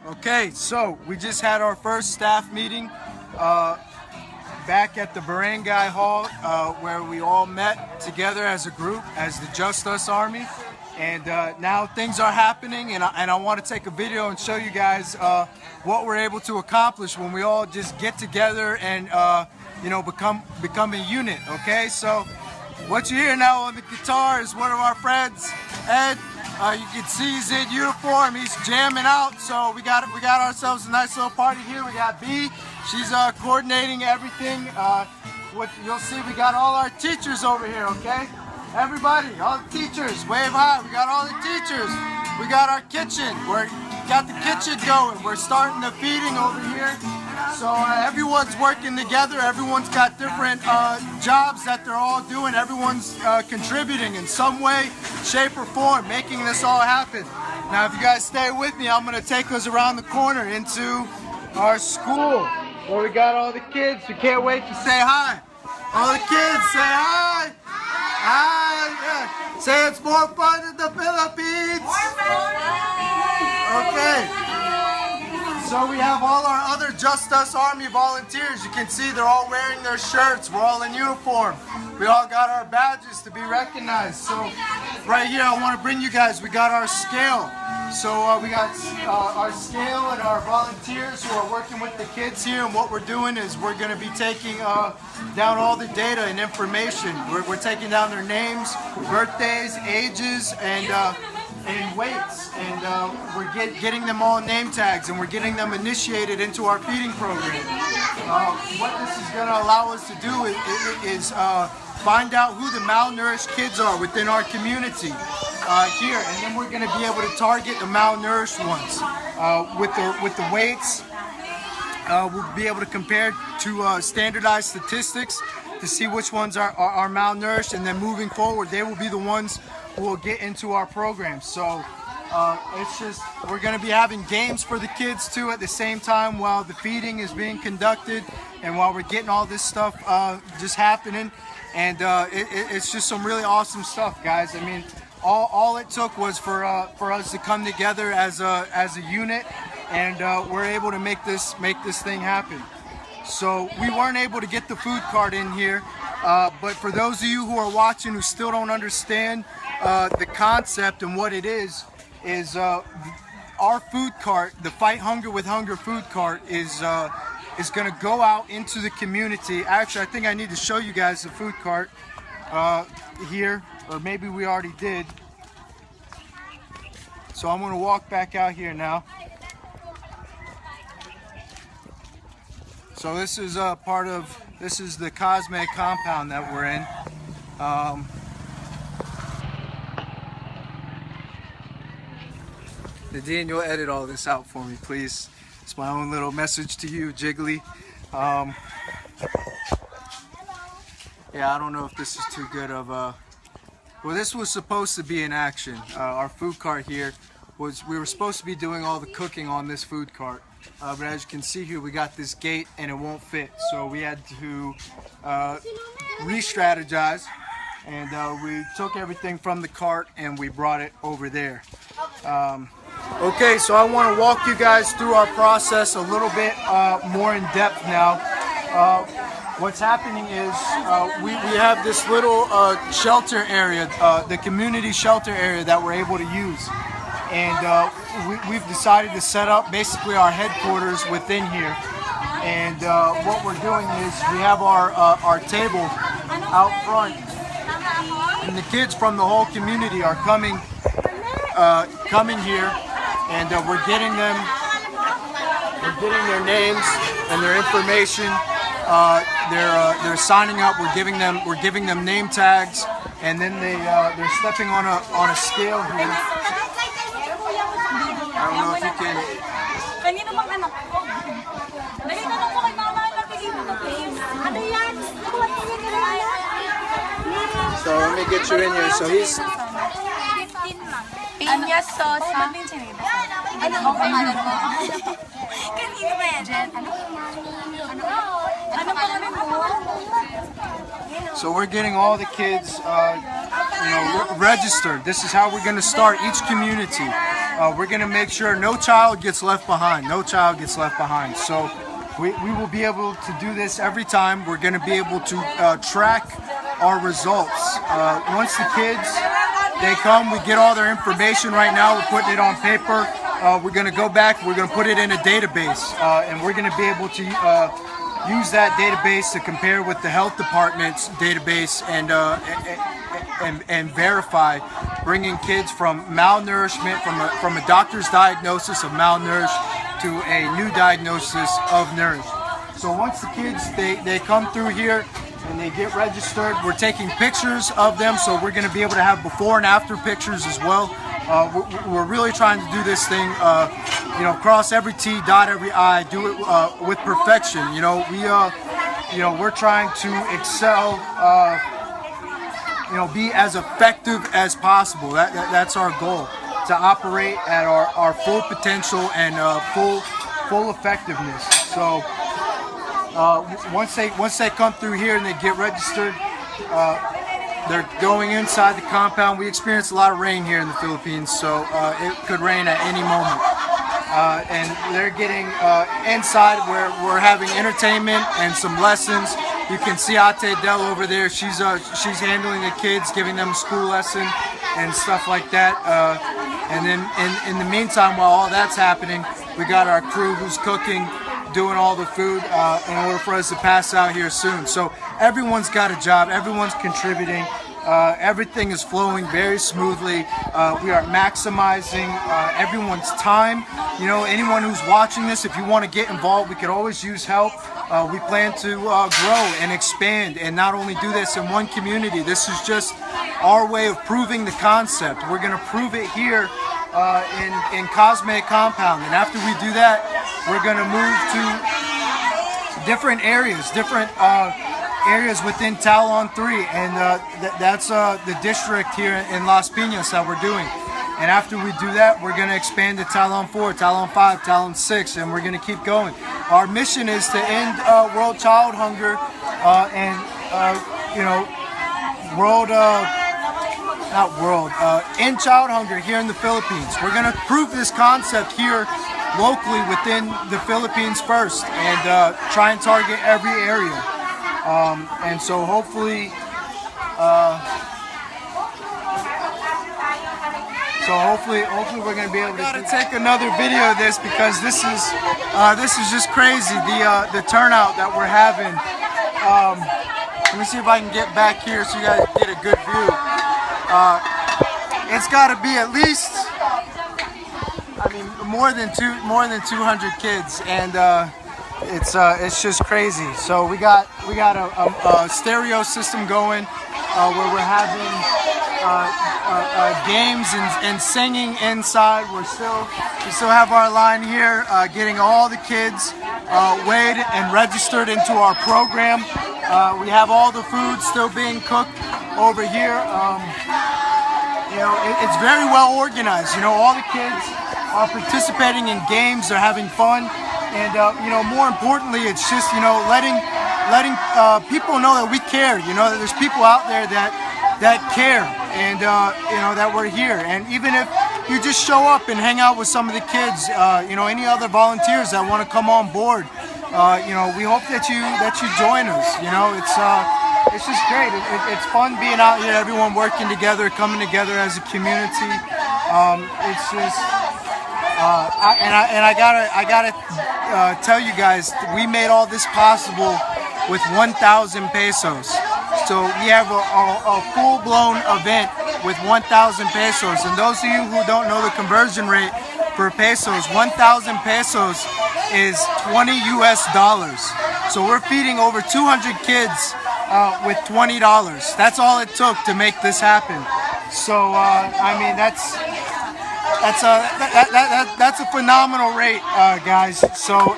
Okay, so we just had our first staff meeting back at the Barangay Hall where we all met together as a group, as the Just Us Army. And now things are happening, and I want to take a video and show you guys what we're able to accomplish when we all just get together and become a unit. Okay, so what you hear now on the guitar is one of our friends, Ed. You can see he's in uniform. He's jamming out. So we got ourselves a nice little party here. We got B. She's coordinating everything. What you'll see, we got all our teachers over here. Okay, everybody, all the teachers, wave high. We got all the teachers. We got our kitchen. We got the kitchen going. We're starting the feeding over here. So everyone's working together. Everyone's got different jobs that they're all doing. Everyone's contributing in some way, shape, or form, making this all happen. Now, if you guys stay with me, I'm going to take us around the corner into our school where we got all the kids who can't wait to say hi. All the kids, say hi. Hi. Yeah. Say it's more fun in the Philippines. Okay. So we have all our other Just Us Army volunteers. You can see they're all wearing their shirts. We're all in uniform. We all got our badges to be recognized. So right here, I want to bring you guys, we got our scale. So we got our scale and our volunteers who are working with the kids here. And what we're doing is we're going to be taking down all the data and information. We're taking down their names, birthdays, ages, and weights, and we're getting them all name tags, and we're getting them initiated into our feeding program. What this is going to allow us to do is find out who the malnourished kids are within our community here, and then we're going to be able to target the malnourished ones with the weights. We'll be able to compare to standardized statistics to see which ones are malnourished, and then moving forward, they will be the ones who will get into our program. So it's just, we're going to be having games for the kids too at the same time while the feeding is being conducted and while we're getting all this stuff just happening. And it's just some really awesome stuff, guys. I mean, all it took was for us to come together as a unit, and we're able to make this thing happen. So we weren't able to get the food cart in here, but for those of you who are watching who still don't understand the concept and what it is our food cart, the Fight Hunger with Hunger food cart, is going to go out into the community. Actually, I think I need to show you guys the food cart here, or maybe we already did. So I'm going to walk back out here now. So this is this is the Cosme Compound that we're in. Nadine, you'll edit all this out for me, please. It's my own little message to you, Jiggly. Yeah, I don't know if this is too good of a... Well, this was supposed to be in action. Our food cart here we were supposed to be doing all the cooking on this food cart. But as you can see here, we got this gate and it won't fit. So we had to re-strategize, and we took everything from the cart and we brought it over there. Okay, so I want to walk you guys through our process a little bit more in depth now. What's happening is we have this little shelter area, the community shelter area that we're able to use. And we've decided to set up basically our headquarters within here. And what we're doing is we have our table out front, and the kids from the whole community are coming here, and we're getting their names and their information. They're signing up. We're giving them name tags, and then they're stepping on a scale here. I don't know if you can. So let me get you in here. So he's... Pinya sauce, ha? Ano ang pangalan mo? Kanino ba yan, Jen? Ano pangalan mo? So we're getting all the kids registered. This is how we're going to start each community. we're going to make sure no child gets left behind. No child gets left behind. So we will be able to do this every time. We're going to be able to track our results. Once the kids, they come, we get all their information right now. We're putting it on paper. We're going to go back. We're going to put it in a database. And we're going to be able to use that database to compare with the health department's database and verify bringing kids from malnourishment, from a doctor's diagnosis of malnourished to a new diagnosis of nourished. So once the kids, they come through here and they get registered, we're taking pictures of them, so we're going to be able to have before and after pictures as well. We're really trying to do this thing, cross every T, dot every I, do it with perfection. We're trying to excel, be as effective as possible. That's our goal, to operate at our full potential and full effectiveness. So once they come through here and they get registered, they're going inside the compound. We experience a lot of rain here in the Philippines, so it could rain at any moment. And they're getting inside where we're having entertainment and some lessons. You can see Ate Del over there. She's handling the kids, giving them a school lesson and stuff like that. And then in the meantime, while all that's happening, we got our crew who's cooking, doing all the food in order for us to pass out here soon. So everyone's got a job, everyone's contributing, everything is flowing very smoothly. We are maximizing everyone's time. Anyone who's watching this, if you want to get involved, we could always use help. We plan to grow and expand and not only do this in one community. This is just our way of proving the concept. We're going to prove it here in Cosme Compound, and after we do that, we're going to move to different areas within Talon 3, and that's the district here in Las Pinas that we're doing. And after we do that, we're going to expand to Talon 4, Talon 5, Talon 6, and we're going to keep going. Our mission is to end world child hunger end child hunger here in the Philippines. We're going to prove this concept here locally within the Philippines first, and try and target every area. And so hopefully, we're going to be able to take another video of this, because this is just crazy. The turnout that we're having. Let me see if I can get back here so you guys get a good view. It's got to be at least, more than 200 kids, and it's just crazy. So we got a stereo system going where we're having games and singing inside. We still have our line here, getting all the kids weighed and registered into our program. We have all the food still being cooked over here. It's very well organized. All the kids are participating in games. They're having fun, and more importantly, it's just letting people know that we care. That there's people out there that care, and that we're here. And even if you just show up and hang out with some of the kids, any other volunteers that want to come on board, we hope that you join us. It's just great. It's fun being out here, everyone working together, coming together as a community. It's just, I gotta tell you guys, we made all this possible with 1,000 pesos. So we have a full-blown event with 1,000 pesos. And those of you who don't know the conversion rate for pesos, 1,000 pesos is $20 US. So we're feeding over 200 kids with $20. That's all it took to make this happen. So that's a phenomenal rate, guys. So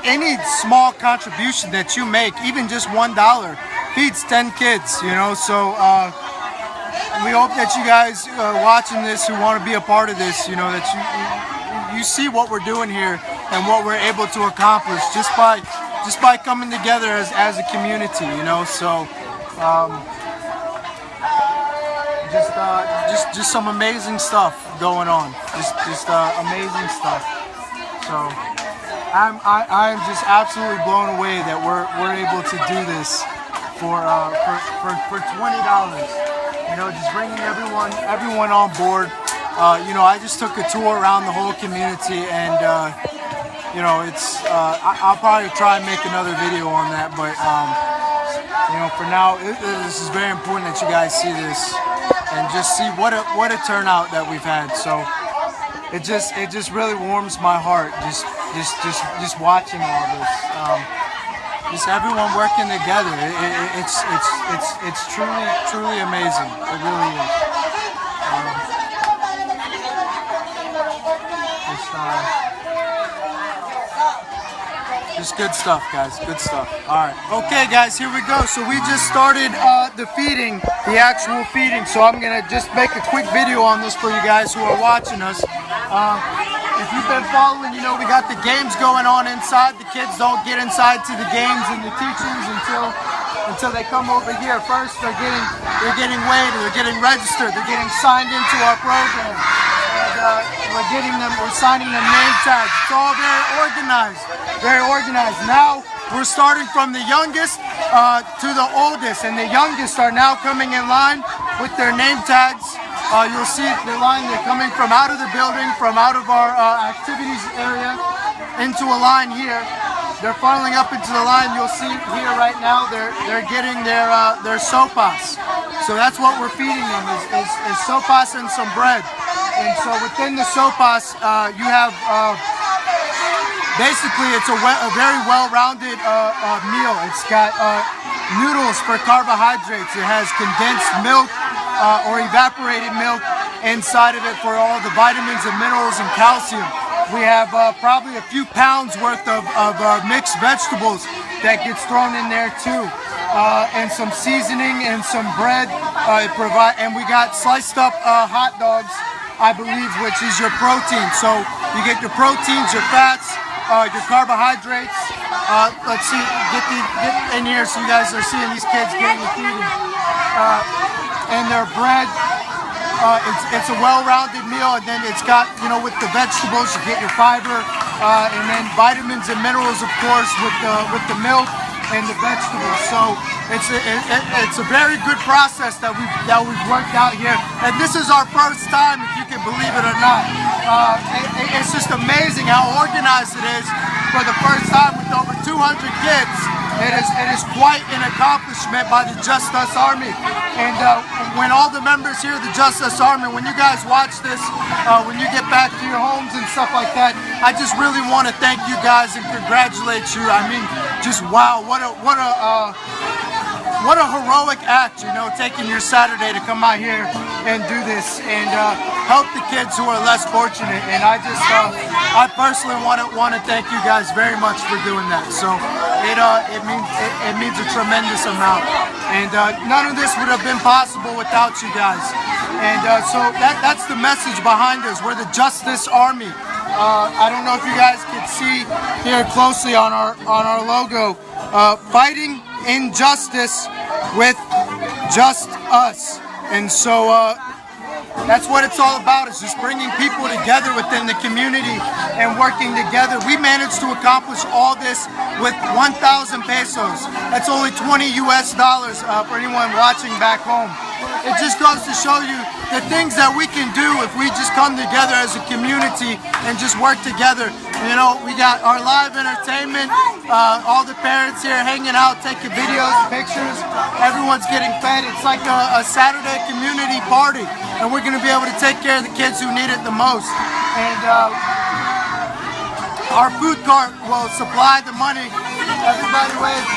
any small contribution that you make, even just $1, feeds 10 kids. So we hope that you guys watching this, who want to be a part of this, that you see what we're doing here and what we're able to accomplish just by coming together as a community. So just some amazing stuff going on. Just amazing stuff. So I'm just absolutely blown away that we're able to do this for $20. You know, just bringing everyone on board. You know, I just took a tour around the whole community, and you know, it's I'll probably try and make another video on that, but you know, for now, this is very important that you guys see this and just see what a turnout that we've had. So it just really warms my heart just watching all this. Just everyone working together. It's truly amazing. It really is. Just good stuff, guys. Good stuff. All right. Okay, guys, here we go. So we just started the feeding, the actual feeding. So I'm gonna just make a quick video on this for you guys who are watching us. If you've been following, you know we got the games going on inside. The kids don't get inside to the games and the teachings until they come over here. First, they're getting weighed, they're getting registered, they're getting signed into our program. And we're signing them name tags. It's all very organized. Now we're starting from the youngest to the oldest, and the youngest are now coming in line with their name tags. You'll see the line, they're coming from out of the building, from out of our activities area into a line here. They're funneling up into the line. You'll see here right now they're getting their sopas. So that's what we're feeding them is sopas and some bread. And so within the sopas, you have basically it's a very well-rounded meal. It's got noodles for carbohydrates. It has condensed milk or evaporated milk inside of it for all the vitamins and minerals and calcium. We have probably a few pounds worth of mixed vegetables that gets thrown in there too. And some seasoning and some bread. And we got sliced up hot dogs, I believe, which is your protein. So you get your proteins, your fats, your carbohydrates. Let's see, get in here so you guys are seeing these kids getting the feeding. And their bread. It's a well-rounded meal, and then it's got, you know, with the vegetables, you get your fiber, and then vitamins and minerals, of course, with the milk and the vegetables. So it's a very good process that we've worked out here, and this is our first time, if you can believe it or not. It's just amazing how organized it is for the first time with over 200 kids. It is quite an accomplishment by the Just Us Army. And when all the members here of the Just Us Army, when you guys watch this, when you get back to your homes and stuff like that, I just really want to thank you guys and congratulate you. I mean, just wow, what a heroic act, you know, taking your Saturday to come out here and do this and help the kids who are less fortunate. And I I personally want to thank you guys very much for doing that. So it means a tremendous amount. And none of this would have been possible without you guys. And so that's the message behind us. We're the Justice Army. I don't know if you guys can see here closely on our logo, fighting injustice with just us. And so that's what it's all about, is just bringing people together within the community and working together. We managed to accomplish all this with 1,000 pesos. That's only $20 US for anyone watching back home. It just goes to show you the things that we can do if we just come together as a community and just work together. You know, we got our live entertainment, all the parents here hanging out, taking videos, pictures. Everyone's getting fed. It's like a Saturday community party, and we're going to be able to take care of the kids who need it the most. And our food cart will supply the money. Everybody wave.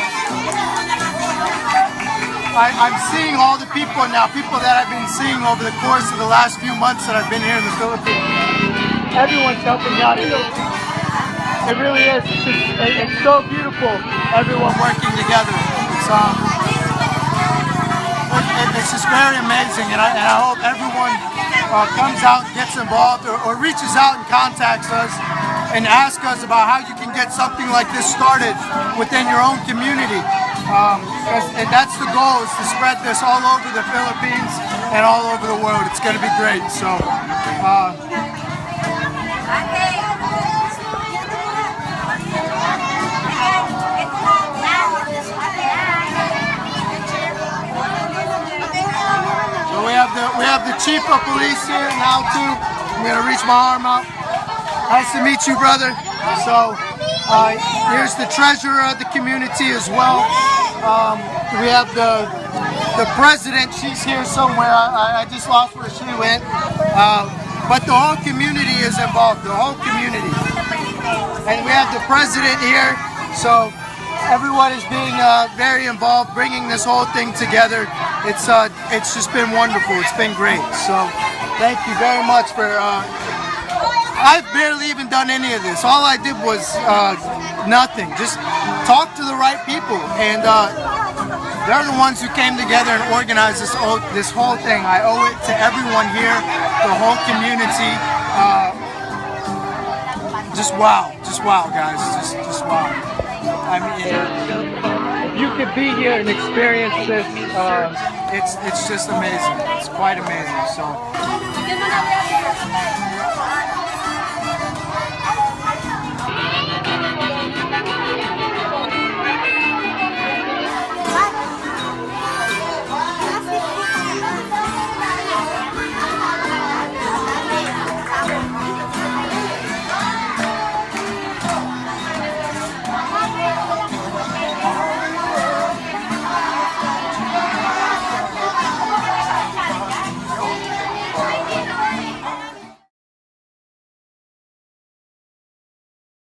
I'm seeing all the people now, people that I've been seeing over the course of the last few months that I've been here in the Philippines. Everyone's helping me out. It really is. It's so beautiful, everyone working together. It's just very amazing, and I hope everyone comes out and gets involved or reaches out and contacts us and asks us about how you can get something like this started within your own community. And that's the goal, is to spread this all over the Philippines and all over the world. It's going to be great. So, we have the chief of police here now too. I'm going to reach my arm out. Nice to meet you, brother. So, here's the treasurer of the community as well. We have the president. She's here somewhere. I just lost where she went. But the whole community is involved. The whole community. And we have the president here. So everyone is being very involved, bringing this whole thing together. It's just been wonderful. It's been great. So thank you very much for. I've barely even done any of this. All I did was nothing. Just talk to the right people, and they're the ones who came together and organized this whole thing. I owe it to everyone here, the whole community. Just wow, guys, just wow. I mean, if you could be here and experience this, it's just amazing. It's quite amazing. So.